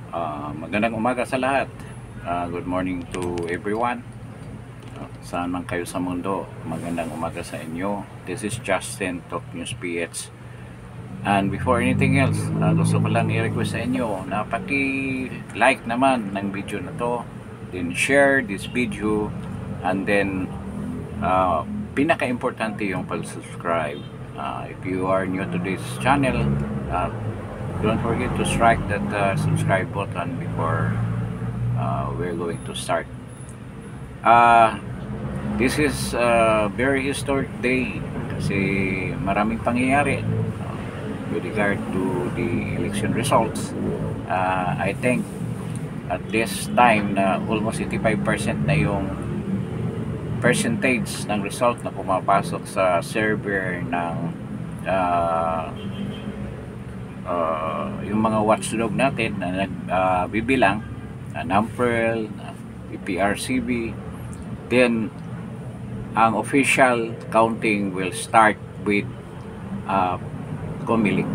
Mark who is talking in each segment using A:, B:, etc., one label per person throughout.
A: Magandang umaga sa lahat. Good morning to everyone. Saan man kayo sa mundo, magandang umaga sa inyo. This is Justin, Talk News PH. And before anything else, gusto ko lang i-request sa inyo na paki-like naman ng video na to, then share this video, and then pinaka-importante yung pag-subscribe. If you are new to this channel, don't forget to strike that subscribe button before we're going to start. This is a very historic day kasi maraming pangyayari with regard to the election results. I think at this time na almost 85% na yung percentage ng result na pumapasok sa server ng yung mga watchdog natin na nagbibilang, NAMPREL, PRCB. Then ang official counting will start with COMELEC.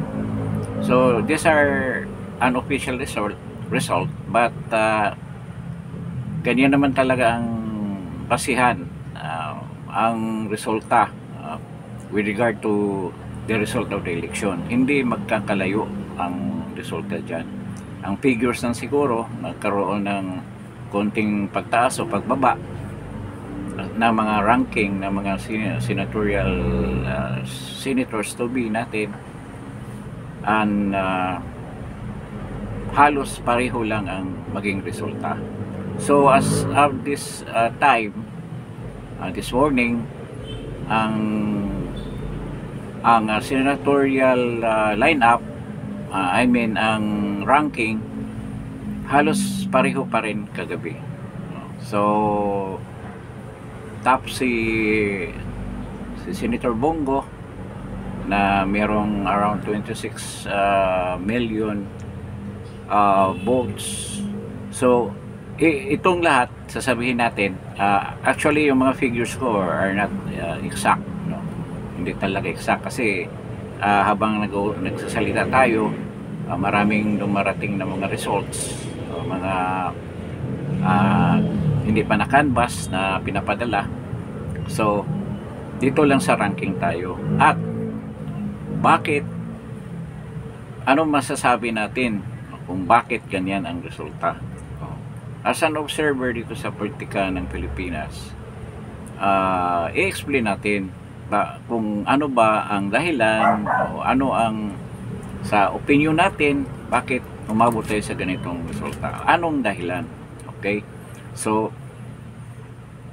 A: So these are unofficial result, but ganyan naman talaga ang basihan ang resulta with regard to the result of the election. Hindi magkakalayo ang resulta dyan. Ang figures ng siguro nagkaroon ng konting pagtaas o pagbaba na mga ranking ng mga senatorial senators to be natin, and halos pareho lang ang maging resulta. So as of this time, this morning, ang senatorial lineup, ang ranking, halos pareho pa rin kagabi. So top si Senator Bongo na merong around 26 million votes. So itong lahat sasabihin natin, actually yung mga figures ko are not exact, no? Hindi talaga exact kasi habang nagsasalita tayo, maraming dumarating na mga results, mga hindi pa na-canvas na pinapadala. So dito lang sa ranking tayo. At bakit, anong masasabi natin kung bakit ganyan ang resulta? As an observer dito sa politika ng Pilipinas, i-explain natin kung ano ba ang dahilan o ano ang, sa opinion natin, bakit umabot tayo sa ganitong resulta. Anong dahilan? Okay? So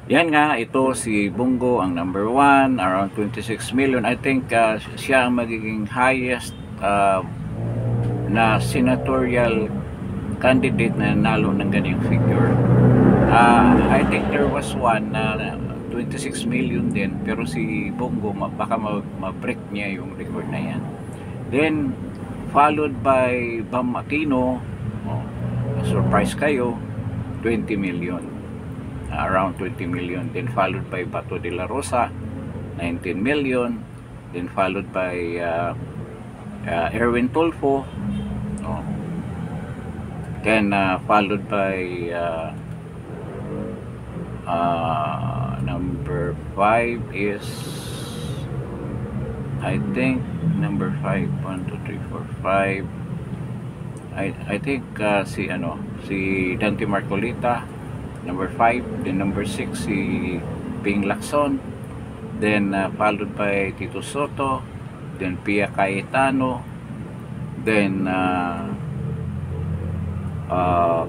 A: yan nga, ito si Bongo ang number 1, around 26 million. I think siya ang magiging highest na senatorial candidate na nalo ng ganyung figure. I think there was one na 26 million din, pero si Bongo baka ma-break niya yung record na yan. Then followed by Bam Aquino, surprise kayo, 20 million, around 20 million. Then followed by Bato de la Rosa, 19 million. Then followed by Erwin Tulfo, then followed by number 5 is, I think number 5, 1, 2, 3, 4, 5, I think si Dante Marcolita, number 5. Then number 6 si Ping Lacson. Then followed by Tito Soto. Then Pia Cayetano. Then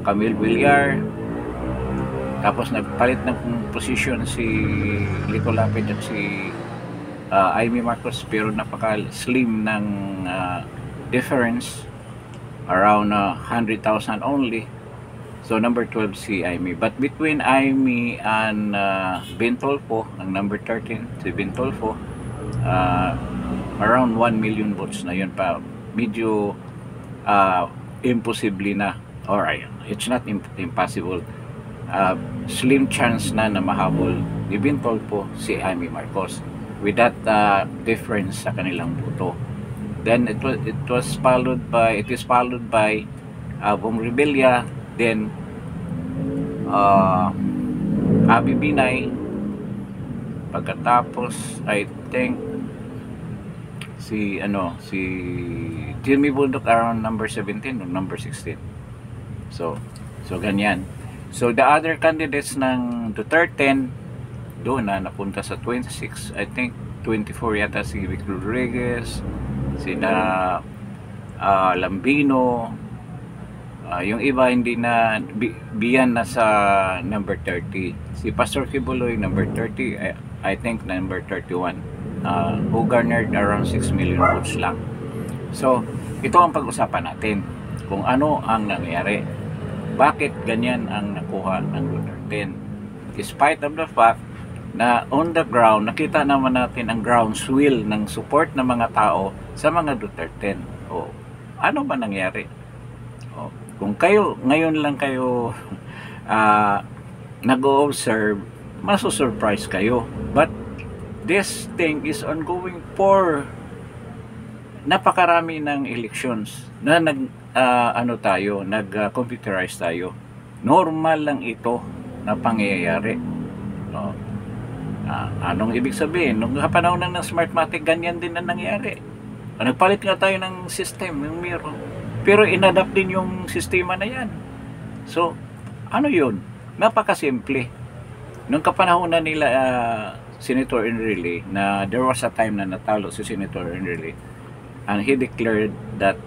A: Camille Villar. Tapos nagpalit ng position si Lito Lapid at si Amy Marcos, pero napaka slim ng difference, around 100,000 only. So number 12 si Amy. But between Amy and Ben Tolfo, ang number 13 si Ben Tolfo, around 1 million votes na yun pa. Medyo imposible na, or it's not impossible, slim chance na mahabol ni Ben Tolfo si Amy Marcos with that difference sa kanilang boto. Then it is followed by Bong Revilla, then Abi Binay, pagkatapos I think si Jimmy Bundok around number 17 or number 16. So ganyan. So the other candidates ng Duterte doon na napunta sa 26, I think 24 yata si Vic Rodriguez, sina Lambino, yung iba hindi na biyan na sa number 30. Si Pastor Kibuloy number 30, I think number 31, who garnered around 6 million votes lang. So ito ang pag-usapan natin, kung ano ang nangyari, bakit ganyan ang nakuha ng Duterte, despite of the fact na on the ground nakita naman natin ang groundswell ng support ng mga tao sa mga Duterte. Ano ba nangyari? Kung kayo ngayon lang kayo nag-observe, masusurprise kayo, but this thing is ongoing for napakarami ng elections na nag-computerize tayo. Normal lang ito na pangyayari. Anong ibig sabihin? Nung panahon ng Smartmatic, ganyan din ang nangyari. Nagpalit nga tayo ng system, yung Miro. Pero inadapt din yung sistema na yan. So, ano yun? Napakasimple. Nung kapanahon na nila Senator Enrile, na there was a time na natalo si Senator Enrile, and he declared that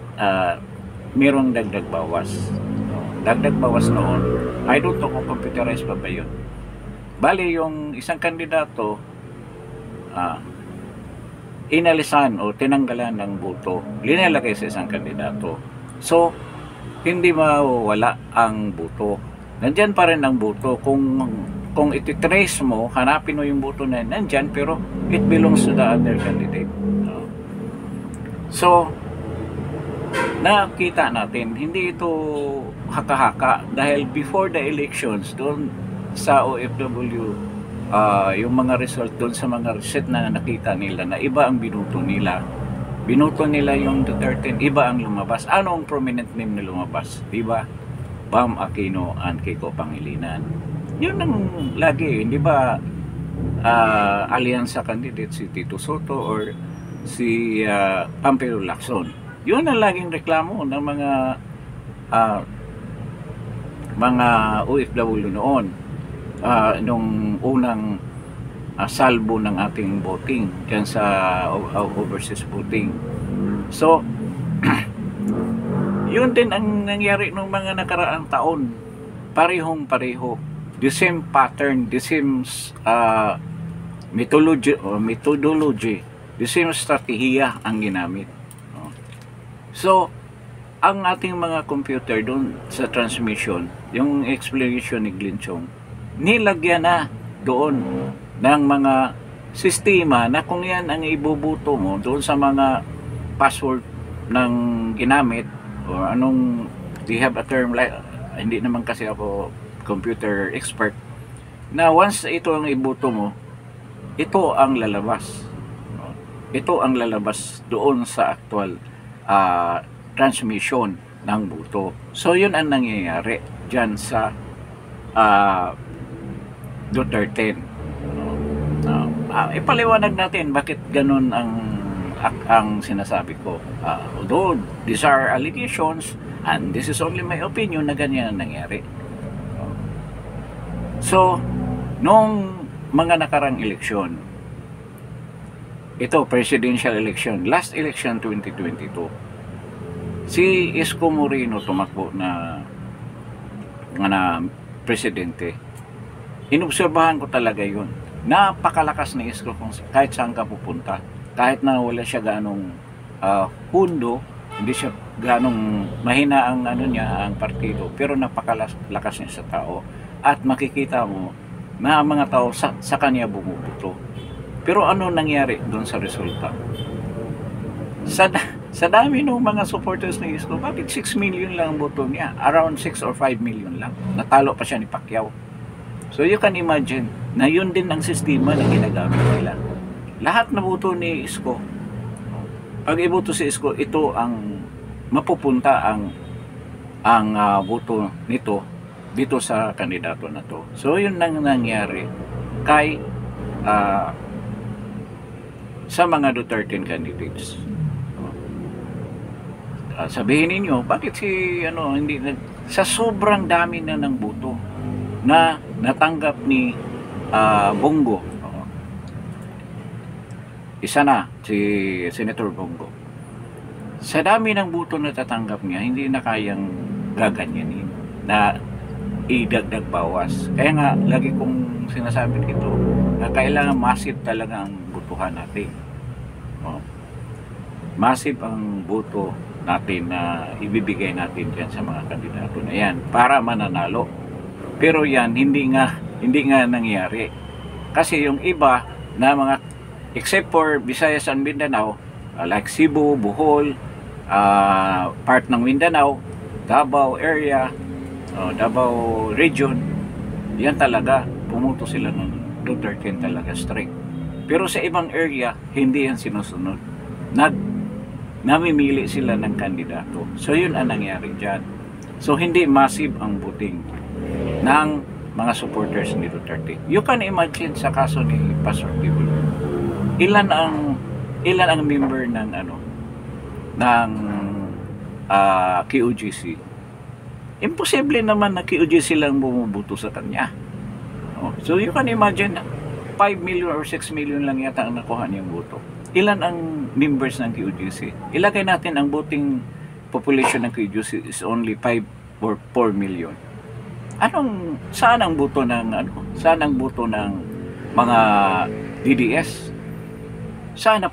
A: mayroong dagdag bawas. Dagdag bawas noon. I don't know kung computerized pa ba yun. Bali, yung isang kandidato inalisan o tinanggalan ng boto, linalagay sa isang kandidato. So, hindi mawala ang boto. Nandyan pa rin ang boto. Kung ititrace mo, hanapin mo yung boto na nandyan, pero it belongs to the other candidate. So, nakita natin, hindi ito haka-haka dahil before the elections, doon sa OFW, yung mga result doon sa mga reset na nakita nila na iba ang binuto nila. Binuto nila yung Duterte, iba ang lumabas. Ano ang prominent name na lumabas? Diba? Bam Aquino and Kiko Pangilinan. Yun ang lagi, hindi ba alyansa candidate si Tito Soto or si Pampero Lacson. Yun ang laging reklamo ng mga OFW noon, nung unang salbo ng ating voting dyan sa overseas voting. So yun din ang nangyari nung mga nakaraang taon, parehong-pareho, the same pattern, the same methodology, the same strategiya ang ginamit. So, ang ating mga computer doon sa transmission, yung explanation ni Glenn Chong, nilagyan na doon ng mga sistema na kung yan ang ibubuto mo doon sa mga password ng ginamit, or anong, they have a term like, hindi naman kasi ako computer expert, na once ito ang ibuto mo, ito ang lalabas. Ito ang lalabas doon sa actual transmission ng boto. So yun ang nangyayari dyan sa Duterte. Ipaliwanag natin bakit ganun ang sinasabi ko. Although these are allegations and this is only my opinion na ganyan ang nangyari. So nung mga nakarang eleksyon, ito presidential election, last election 2022, si Isko Moreno tumakbo na presidente. Inobserbahan ko talaga yun. Napakalakas ni Isko kung kahit saan ka pupunta. Kahit na wala siya ganong hundo, hindi siya ganong mahina ang ang partido, pero napakalakas niya sa tao. At makikita mo na ang mga tao sa kanya bumubuto. Pero ano nangyari doon sa resulta? Sa dami ng mga supporters ni Isko, bakit 6 million lang ang boto niya? Around 6 or 5 million lang. Natalo pa siya ni Pacquiao. So you can imagine na yun din ang sistema na ginagamit nila. Lahat na boto ni Isko, pag iboto si Isko, ito ang mapupunta ang ang boto nito dito sa kandidato na to. So yun nang nangyari kay sa mga Duterte candidates. Sabihin ninyo, bakit si hindi sa sobrang dami na ng boto na natanggap ni Bongo. Isa na si Senator Bongo. Sa dami ng boto na tatanggap niya, hindi na kayang gaganyanin na idagdag bawas. Kaya nga, lagi kong sinasabi dito na kailangan massive talaga ang botohan natin. Massive ang boto natin na ibibigay natin dyan sa mga kandidato na yan para mananalo. Pero yan, hindi nga nangyari. Kasi yung iba na mga, except for Visayas and Mindanao, like Cebu, Bohol, part ng Mindanao, Davao area, Davao region, yan talaga, pumuto sila ng Duterte talaga straight. Pero sa ibang area, hindi yan sinusunod. Namimili sila ng kandidato. So yun ang nangyari dyan. So hindi massive ang voting ng mga supporters ni Duterte. You can imagine sa kaso ni Pastor Kibuloy, ilan ang member ng QOGC. Imposible naman na QOGC lang bumubuto sa kanya. So you can imagine 5 million or 6 million lang yata ang nakuha niyang boto. Ilan ang members ng QOGC? Ilagay natin ang voting population ng QOGC is only 5 or 4 million. Saan ang boto ng mga DDS? Saan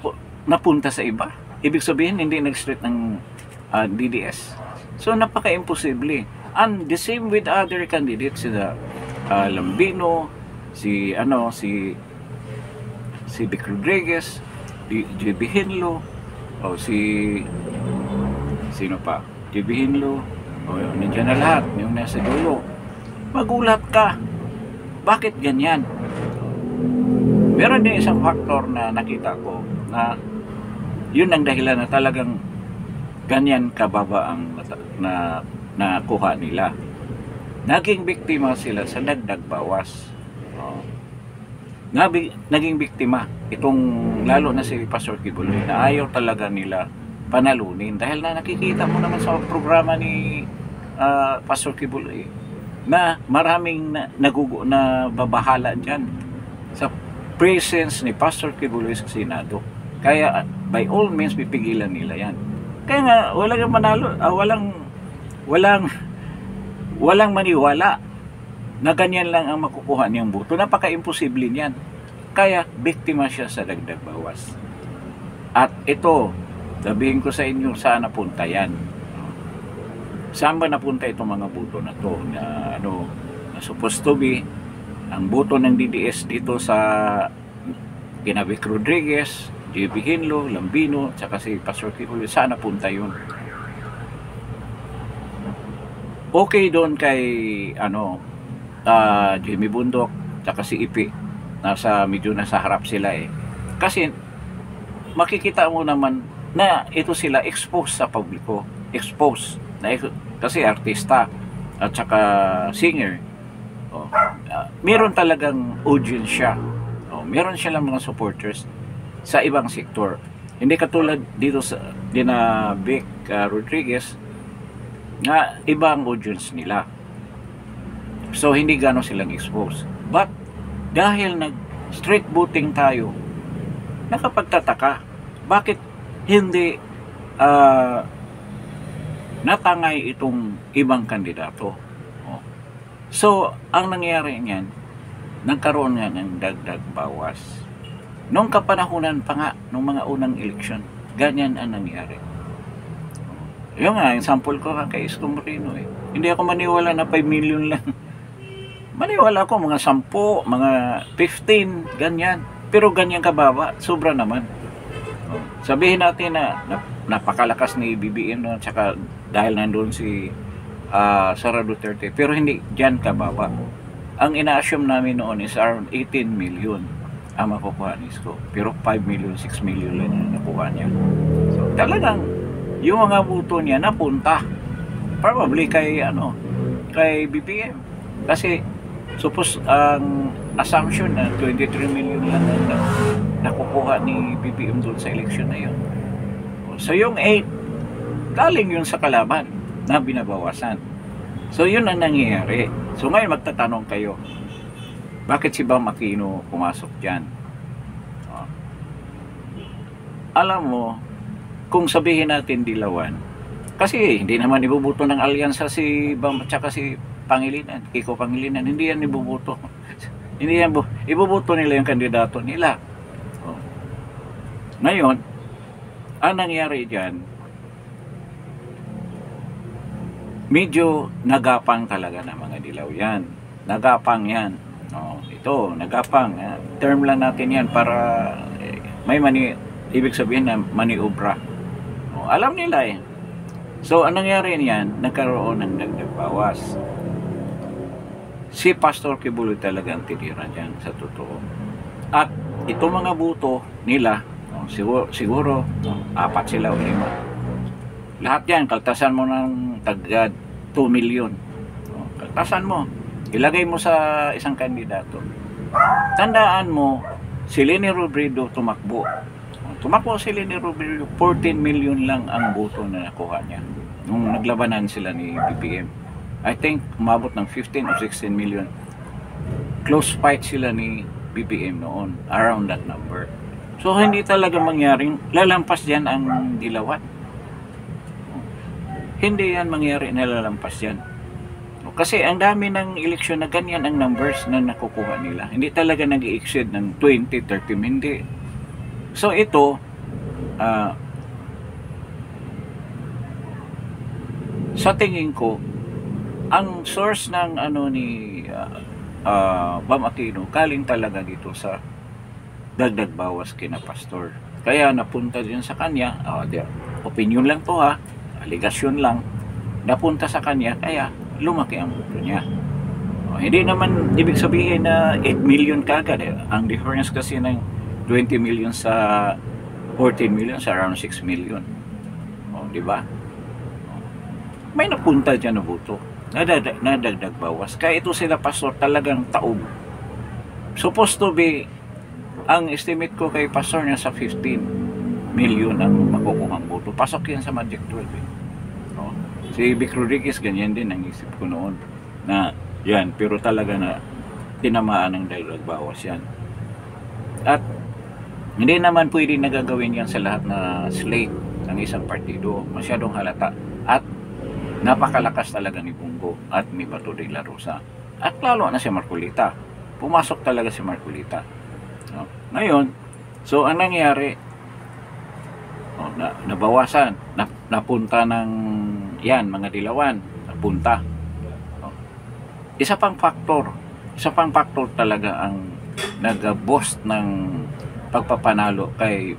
A: napunta sa iba? Ibig sabihin hindi nag-street ng DDS. So napaka-imposible. And the same with other candidates, sila Lambino, si Vic Rodriguez, JB Hinlo, o sino pa? JB Hinlo, nandiyan na lahat, yung nasa dulo. Magulat ka. Bakit ganyan? Meron din isang faktor na nakita ko na yun ang dahilan na talagang ganyan kababa ang nakuha nila. Naging biktima sila sa dagdag bawas. Naging biktima itong lalo na si Pastor Kibuloy na ayaw talaga nila panalunin dahil na nakikita mo naman sa programa ni Pastor Kibuloy na maraming na babahala dyan sa presence ni Pastor Kibuloy sa Senado. Kaya by all means pipigilan nila yan. Kaya nga walang manalo, walang maniwala na ganyan lang ang makukuha niyang boto. Napaka-imposible niyan. Kaya biktima siya sa dagdag bawas. At ito, sabihin ko sa inyo, saan napunta yan? Saan ba napunta itong mga boto na to na supposed to be ang boto ng DDS dito sa kina Vic Rodriguez, JB Hinlo, Lambino, tsaka si Pastor Kibuloy? Saan napunta yun? Okay doon kay Jimmy Bundok tsaka si Ipi, medyo nasa harap sila kasi makikita mo naman na ito sila exposed sa publiko, kasi artista at saka singer. Meron talagang audience siya. Meron silang mga supporters sa ibang sektor. Hindi katulad dito sa Vic Rodriguez na ibang audience nila. So hindi gano'n silang exposed. But dahil nag-street voting tayo, nakapagtataka bakit hindi natangay itong ibang kandidato. So ang nangyari niyan, nagkaroon nga ng dagdag bawas. Nung kapanahunan pa nga, nung mga unang eleksyon, ganyan ang nangyari. Yung nga, yung sample ko kay Isko Moreno Hindi ako maniwala na 5 million lang. Maniwala ako mga 10, mga 15, ganyan. Pero ganyan kababa, sobra naman. Sabihin natin na napakalakas ni BBM at saka dahil nandun si Sara Duterte, pero hindi dyan kababa. Ang ina-assume namin noon is around 18 million ang makukuha ni Isko. Pero 5 million, 6 million lang ang nakuha niya. So talagang yung mga buto niya napunta Probably kay BBM. Kasi suppose ang assumption na 23 million lang ang nakukuha ni BBM doon sa election na yun. So yung 8, galing yun sa kalaban na binabawasan. So yun ang nangyayari. So ngayon magtatanong kayo, bakit si Bam Aquino pumasok dyan? Alam mo, kung sabihin natin dilawan, kasi hindi naman ibubuto ng alyansa si Bam at saka si Pangilinan, Kiko Pangilinan, hindi yan ibubuto. Hindi yan ibubuto nila yung kandidato nila. Ngayon, ang nangyari dyan, medyo nagapang talaga ng mga dilaw yan. Nagapang yan. Ito, nagapang. Term lang natin yan para may ibig sabihin na maniobra. Alam nila eh. So, anong nangyari niyan? Nagkaroon ng dagdag bawas. Si Pastor Kibuloy talaga ang titira dyan, sa totoo. At itong mga buto nila, siguro 4 sila o 5. Lahat yan, kaltasan mo ng tagad 2 million. Kaltasan mo. Ilagay mo sa isang kandidato. Tandaan mo, si Leni Robredo tumakbo. Tumakbo si Leni Robredo, 14 million lang ang boto na nakuha niya nung naglabanan sila ni BBM. I think umabot ng 15 o 16 million. Close fight sila ni BBM noon, around that number. So hindi talaga mangyaring lalampas diyan ang dilawan. Hindi yan mangyari na lalampas yan. Kasi ang dami ng eleksyon na ganyan ang numbers na nakukuha nila. Hindi talaga nag-i-exceed ng 20, 30, hindi. So ito, sa tingin ko, ang source ng ni Bam Aquino galing talaga dito sa dagdag bawas kina Pastor. Kaya napunta din sa kanya, opinion lang to aligasyon lang, napunta sa kanya, kaya lumaki ang boto niya. Hindi naman ibig sabihin na 8 million kagad. Ang difference kasi ng 20 million sa 14 million sa around 6 million. Di ba? May napunta dyan na boto. Nadagdag bawas. Kaya ito sila Pastor talagang taob. Supposed to be, ang estimate ko kay Pastor niya sa 15 million ang makukuhang boto. Pasok yan sa Magic 12. Si Vic Rodriguez, ganyan din ang isip ko noon. Na yan, pero talaga na tinamaan ng dagdag bawas yan. At hindi naman pwede nagagawin yan sa lahat na slate ng isang partido. Masyadong halata. At napakalakas talaga ni Bongo at ni Bato de la Rosa. At lalo na si Marcolita. Pumasok talaga si Marcolita. Ngayon, so ang nangyari, nabawasan. Napunta ng yan, mga dilawan. Napunta. Isa pang factor talaga ang nag-boost ng pagpapanalo kay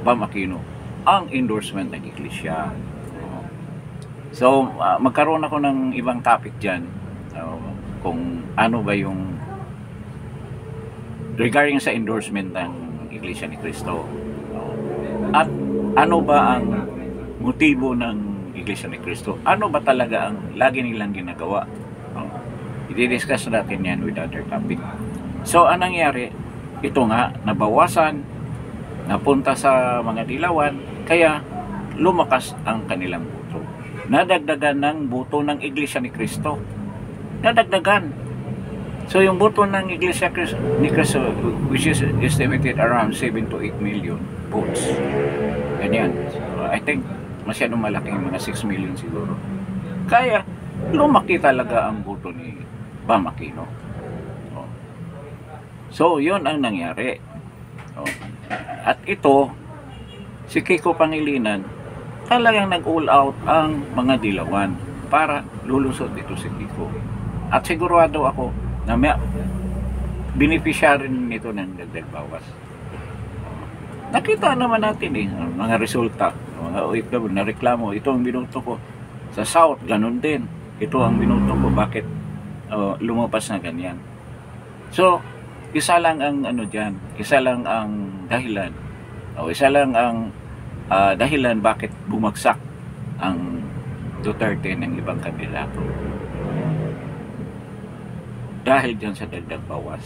A: Bam Aquino, ang endorsement ng iglesia. So magkaroon ako ng ibang topic dyan, kung ano ba yung regarding sa endorsement ng Iglesia ni Cristo, at ano ba ang motibo ng Iglesia ni Cristo, ano ba talaga ang lagi nilang ginagawa. I-discuss natin yan with other topic. So, anong nangyari? Ito nga, nabawasan, napunta sa mga dilawan, kaya lumakas ang kanilang boto. Nadagdagan ng boto ng Iglesia ni Cristo. Nadagdagan. So, yung boto ng Iglesia ni Cristo, which is estimated around 7 to 8 million votes. Ganyan. So, I think, masyadong malaki, mga 6 million siguro. Kaya, lumaki talaga ang boto ni Bam Aquino. So, yun ang nangyari. At ito, si Kiko Pangilinan, talagang nag-all out ang mga dilawan para lulusot dito si Kiko. At sigurado ako na may beneficiary nito ng dagdag bawas. Nakita naman natin mga resulta. Mga OFW na reklamo, ito ang binoto ko. Sa South, ganun din. Ito ang binoto ko, bakit lumabas na ganyan. So, isa lang ang dyan, isa lang ang dahilan, o isa lang ang dahilan bakit bumagsak ang Duterte ng ibang kandidato. Dahil dyan sa dagdag bawas.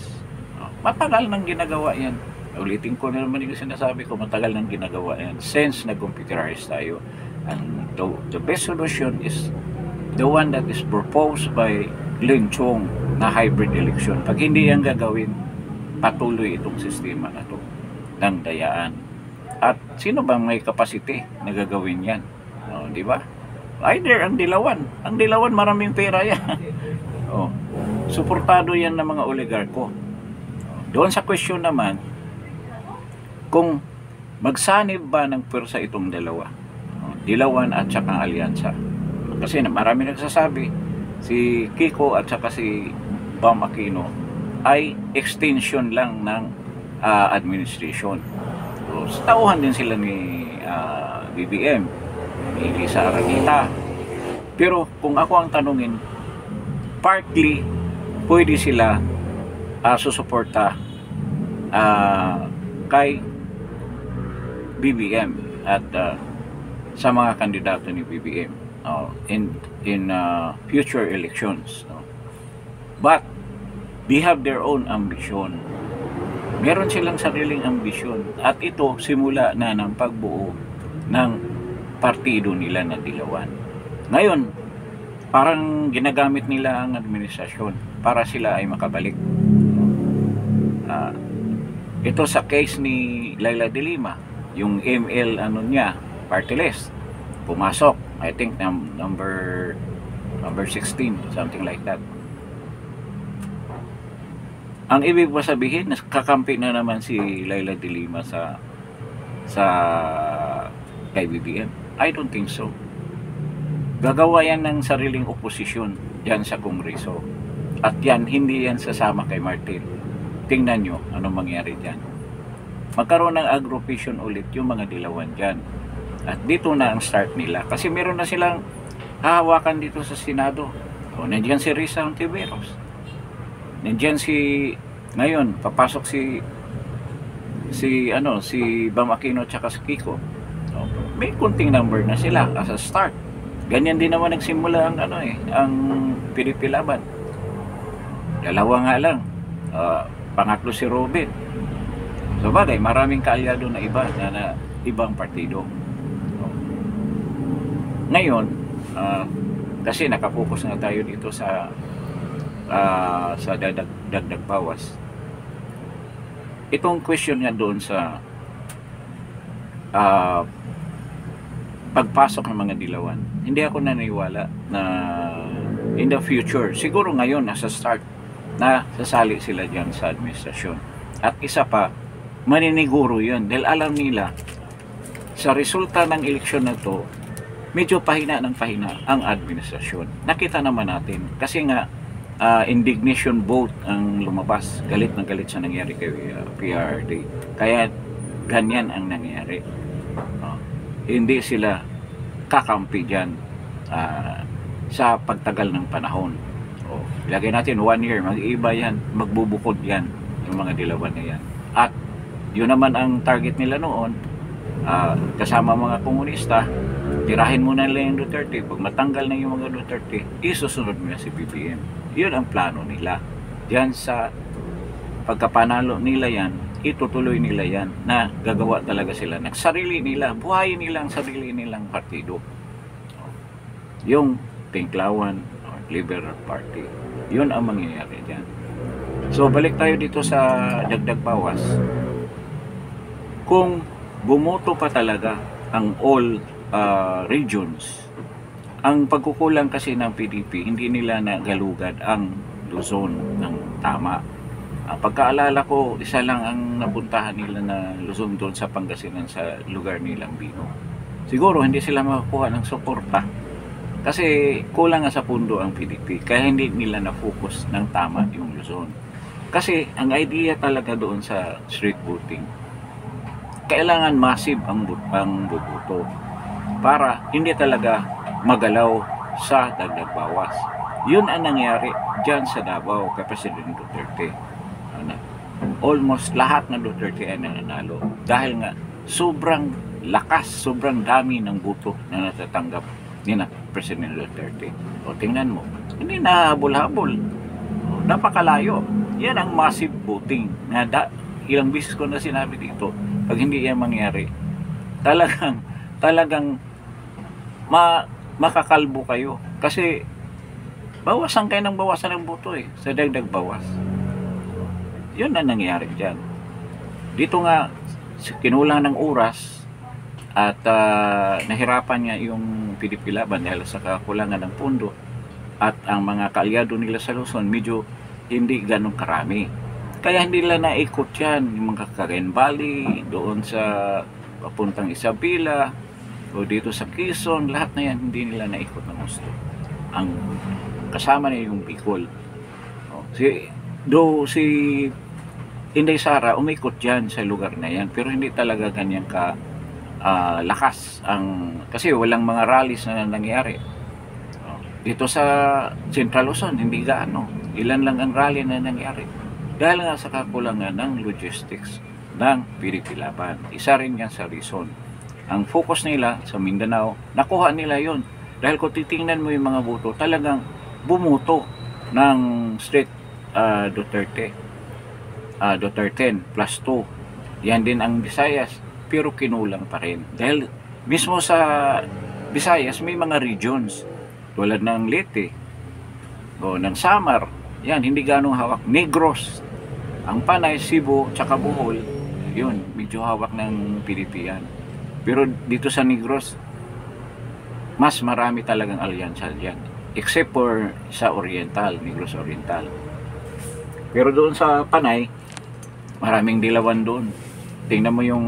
A: Matagal nang ginagawa yan. Ulitin ko na naman yung sinasabi ko, matagal nang ginagawa yan. Since nag-computerize tayo. And the best solution is the one that is proposed by Ling Chong na hybrid election. Pag hindi yan gagawin, patuloy itong sistema na to ng dayaan. At sino bang may capacity na gagawin yan? Di ba? Either ang Dilawan. Ang Dilawan maraming pera yan. Suportado yan ng mga oligarko. Doon sa question naman, kung magsanib ba ng pwersa itong dalawa, Dilawan at saka Alyansa. Kasi marami nagsasabi, si Kiko at saka si Bam Aquino ay extension lang ng administration. So, tauhan din sila ni BBM, ni Lisa Aranita. Pero kung ako ang tanungin, partly pwede sila susuporta kay BBM at sa mga kandidato ni BBM in future elections. But they have their own ambition. Meron silang sariling ambisyon at ito simula na ng pagbuo ng partido nila na Dilawan. Ngayon, parang ginagamit nila ang administrasyon para sila ay makabalik. Ito sa case ni Leila de Lima, yung ML niya, party list, pumasok, I think number 16, something like that. Ang ibig ba sabihin, kakampi na naman si Leila de Lima sa kay BBM? I don't think so. Gagawa yan ng sariling oposisyon dyan sa Kongreso. At yan, hindi yan sasama kay Martin. Tingnan nyo anong mangyari dyan. Magkaroon ng aggravation ulit yung mga Dilawan dyan. At dito na ang start nila. Kasi meron na silang hahawakan dito sa Senado. Nandiyan si Risa Hontiveros. Nandiyan ngayon, papasok si Bam Aquino at saka si Kiko. May kunting number na sila as a start. Ganyan din naman nagsimula ang Pilipilaban. Dalawa nga lang. Pangatlo si Robin. So bagay, maraming kaalyado na iba na ibang partido. Ngayon, kasi nakapokus na tayo dito sa dagdag bawas. Itong question nga doon sa pagpasok ng mga Dilawan, hindi ako naniniwala na in the future, siguro ngayon nasa start na sasali sila dyan sa administrasyon. At isa pa, maniniguro yun dahil alam nila sa resulta ng eleksyon na to, medyo pahina ng pahina ang administrasyon. Nakita naman natin kasi nga indignation vote ang lumabas, galit na galit sa nangyari kay PRD, kaya ganyan ang nangyari. Hindi sila kakampi dyan sa pagtagal ng panahon. Ilagay natin 1 year, mag-iiba yan, magbubukod yan yung mga Dilawan na yan. At yun naman ang target nila noon, kasama mga komunista, tirahin muna nila yung Duterte. Pag matanggal na yung mga Duterte, isusunod mo na si BBM. Yun ang plano nila. Diyan sa pagkapanalo nila yan, itutuloy nila yan na gagawa talaga sila ng sarili nila, buhayin nila ang sarili nilang partido. Yung Tinklawan or Liberal Party, yun ang mangyayari dyan. So balik tayo dito sa dagdag bawas. Kung bumoto pa talaga ang all regions, ang pagkukulang kasi ng PDP, hindi nila nagalugad ang Luzon ng tama. Pagkaalala ko, isa lang ang napuntahan nila na Luzon doon sa Pangasinan sa lugar nilang Bino. Siguro hindi sila makakuha ng suporta kasi kulang nga sa pundo ang PDP, kaya hindi nila na-focus ng tama yung Luzon. Kasi ang idea talaga doon sa street voting, kailangan massive ang boboto para hindi talaga magalaw sa dagdag bawas. Yun ang nangyari dyan sa Davao kay President Duterte. Almost lahat ng Duterte ay nananalo dahil nga sobrang lakas, sobrang dami ng boto na natatanggap ni na President Duterte. O tingnan mo, hindi na habol-habol. Napakalayo. Yan ang massive voting na ilang beses ko na sinabi dito. Pag hindi yan mangyari, talagang makakalbo kayo. Kasi bawasan kayo ng bawasan ng boto sa dagdag bawas. Yun na nangyari dyan. Dito nga, kinulang ng oras at nahirapan nga yung PDP Laban dahil sa kakulangan ng pondo at ang mga kaalyado nila sa Luzon medyo hindi ganun karami. Kaya hindi nila naikot yan, yung mga Cagayan Valley, doon sa papuntang Isabela, o dito sa Quezon, lahat na yan hindi nila naikot ng gusto. Ang kasama na yung Bicol. Si Inday Sara umikot dyan sa lugar na yan, pero hindi talaga ganyan ka lakas kasi walang mga rallies na nangyari. Dito sa Central Luzon, hindi gaano. Ilan lang ang rally na nangyari. Dahil nga sa kakulangan ng logistics ng PDP Laban. Isa rin yan sa reason. Ang focus nila sa Mindanao, nakuha nila yon. Dahil kung titingnan mo yung mga boto, talagang bumuto ng straight Duterte. Duterte plus 2. Yan din ang Visayas, pero kinulang pa rin. Dahil mismo sa Visayas, may mga regions tulad ng Leyte o ng Samar, yan, hindi ganong hawak. Negros, ang Panay, Cebu, tsaka Bohol, yun, medyo hawak ng PDP yan. Pero dito sa Negros, mas marami talagang alyansa yan. Except for sa Oriental, Negros Oriental. Pero doon sa Panay, maraming dilawan doon. Tingnan mo yung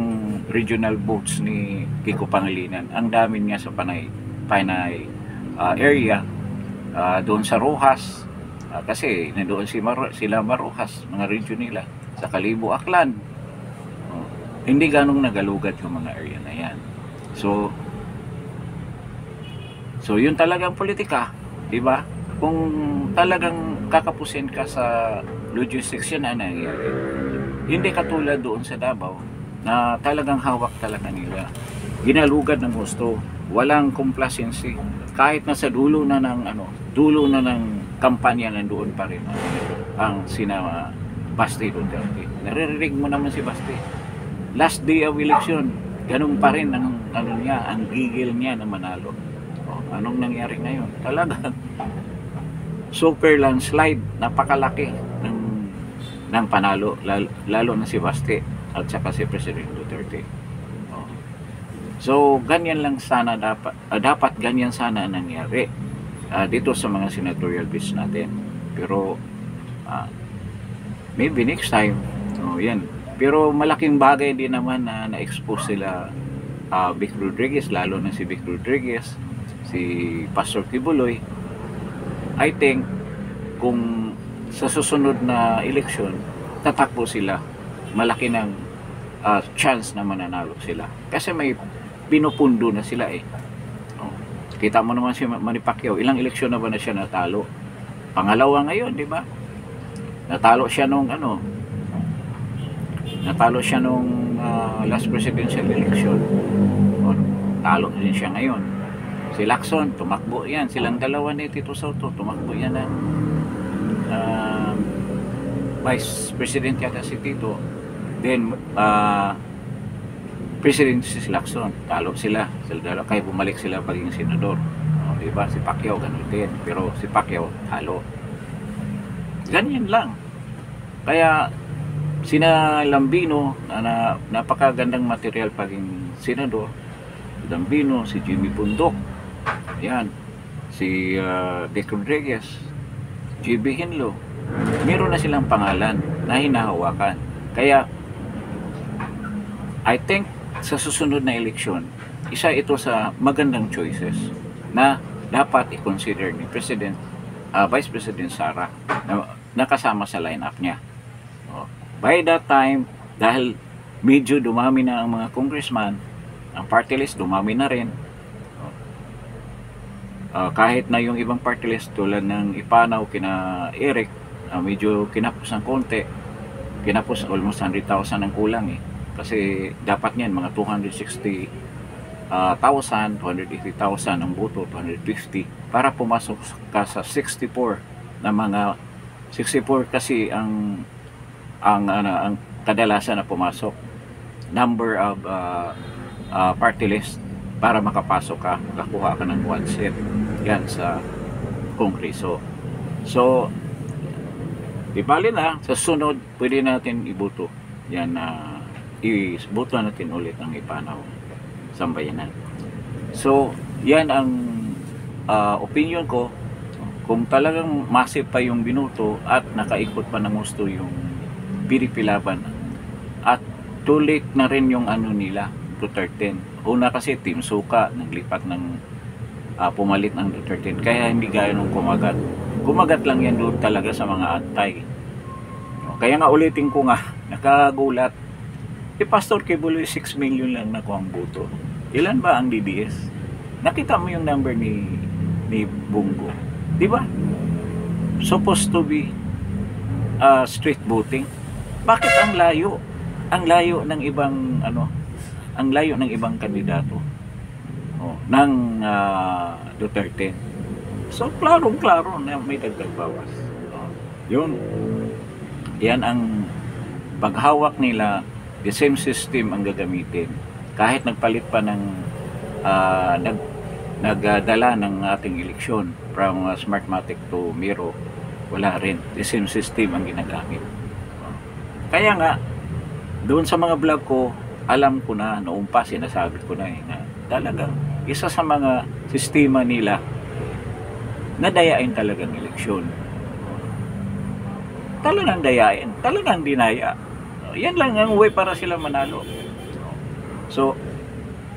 A: regional votes ni Kiko Pangilinan. Ang dami niya sa Panay area, doon sa Rojas, kasi nandoon sila Marojas, mga region nila, sa Kalibo, Aklan. Hindi ganong nagalugad yung mga area na yan. So yun talagang politika, di ba? Kung talagang kakapusin ka sa logistics, yan na nangyayari. Hindi katulad doon sa Davao na talagang hawak talaga nila. Ginalugad ng gusto, walang complacency. Kahit nasa dulo na ng kampanya, nandoon pa rin ang sina Basti Duterte. Naririnig mo naman si Basti. Last day of election, ganun pa rin ang gigil niya na manalo. Anong nangyari ngayon? Talagang super landslide, napakalaki ng panalo, lalo na si Basti at saka si President Duterte. So ganyan lang sana dapat ganyan sana nangyari dito sa mga senatorial bids natin. Pero maybe next time, yan. Pero malaking bagay din naman na na-expose sila Vic Rodriguez, lalo na si Vic Rodriguez, si Pastor Kibuloy. I think kung sa susunod na eleksyon tatakbo sila, malaki ng chance na mananalo sila kasi may pinupundo na sila Kita mo naman si Manny Pacquiao, ilang eleksyon na ba na siya natalo? Pangalawa ngayon, di ba? Natalo siya nung last presidential election. Talo din siya ngayon. Si Lacson, tumakbo yan. Silang dalawa ni Tito Soto, tumakbo yan ng Vice President yata si Tito. Then, President si Lacson, talo sila dalawa, kaya bumalik sila pagiging senador. Diba? Si Pacquiao ganun din, pero si Pacquiao talo. Ganyan lang. Kaya sina Lambino na napakagandang material pagiging senador. Lambino, si Jimmy Bundok, yan, si Vic Rodriguez, JB Hinlo, meron na silang pangalan na hinahawakan. Kaya I think sa susunod na eleksyon, isa ito sa magandang choices na dapat i-consider ni Vice President Sara na nakasama sa lineup niya. By that time, dahil medyo dumami na ang mga congressman, ang party list dumami na rin. Kahit na yung ibang party list tulad ng Ipanaw kina Eric, medyo kinapos ng konti, kinapos almost 100,000 ang kulang Kasi dapat niyan mga 280,000 ang boto, 250 para pumasok ka sa 64 na mga 64 kasi ang kadalasan na pumasok number of party list para makapasok ka, makakuha ka ng 1 seat yan sa Kongreso. So di bali na sa sunod pwede natin iboto yan na iboto natin ulit ang ipanaw sambayanan. So yan ang opinion ko. Kung talagang massive pa yung binoto at nakaikot pa ng gusto yung PDP Laban at too late na rin yung ano nila Duterte. Una kasi Team Suka naglipat ng pumalit ng Duterte kaya hindi gaya nung kumagat lang yan doon talaga sa mga antay. Kaya nga ulitin ko nga, nakagulat si Pastor Kibuloy 6 million lang nakuha ang boto. Ilan ba ang DDS? Nakita mo yung number ni Bongo, di ba? Supposed to be street voting. Bakit ang layo? Ang layo ng ibang ang layo ng ibang kandidato ng Duterte. So klaro na may dagdag bawas. Yun. Yan ang paghawak nila, the same system ang gagamitin. Kahit nagpalit pa ng nagdala ng ating eleksyon from Smartmatic to Miro, wala rin. The same system ang ginagamit. Kaya nga, doon sa mga vlog ko, alam ko na, noong pa sinasabi ko na na talagang isa sa mga sistema nila na dayain talagang eleksyon. Talagang dayain, talagang dinaya. Yan lang ang way para sila manalo. So,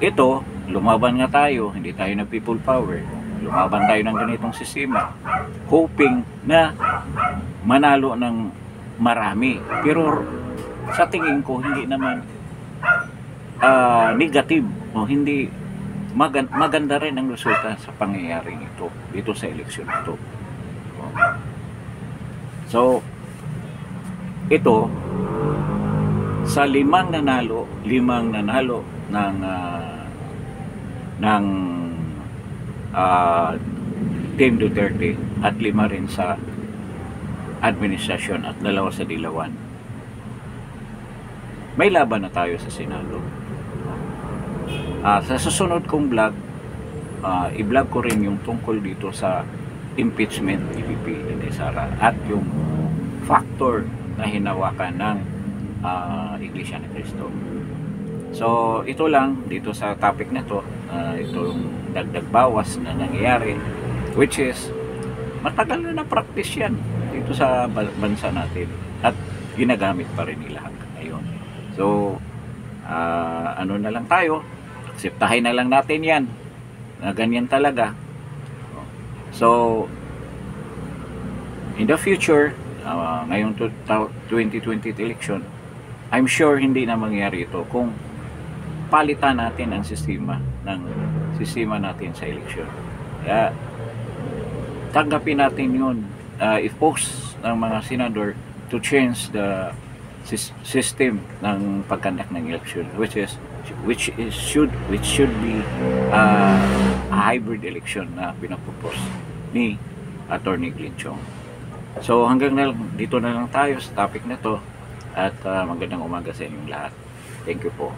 A: ito, lumaban nga tayo, hindi tayo na people power. Lumaban tayo ng ganitong sistema, hoping na manalo ng marami. Pero sa tingin ko, hindi naman negative o hindi maganda rin ang resulta sa pangyayari nito dito sa eleksyon ito. So, ito sa limang nanalo ng Team Duterte at 5 rin sa administrasyon at 2 sa Dilawan. May laban na tayo sa Senado. Sa susunod kong vlog, i-vlog ko rin yung tungkol dito sa impeachment ni VP Sara at yung factor na hinawakan ng Iglesia ni Cristo. So ito lang dito sa topic na to, itong dagdag bawas na nangyayari, which is matagal na practice yan dito sa bansa natin at ginagamit pa rin nila hanggang ngayon. So ano na lang tayo, akseptahin na lang natin yan na ganyan talaga. So in the future, ngayong 2020 election, I'm sure hindi na mangyari ito kung palitan natin ang sistema natin sa eleksyon. Kaya tanggapin natin yun, i-post ng mga senador to change the system ng pagkandak ng election, which should be a hybrid election na pinapropose ni Attorney Glinchong. So hanggang dito na lang tayo sa topic na to at magandang umaga sa inyong lahat. Thank you po.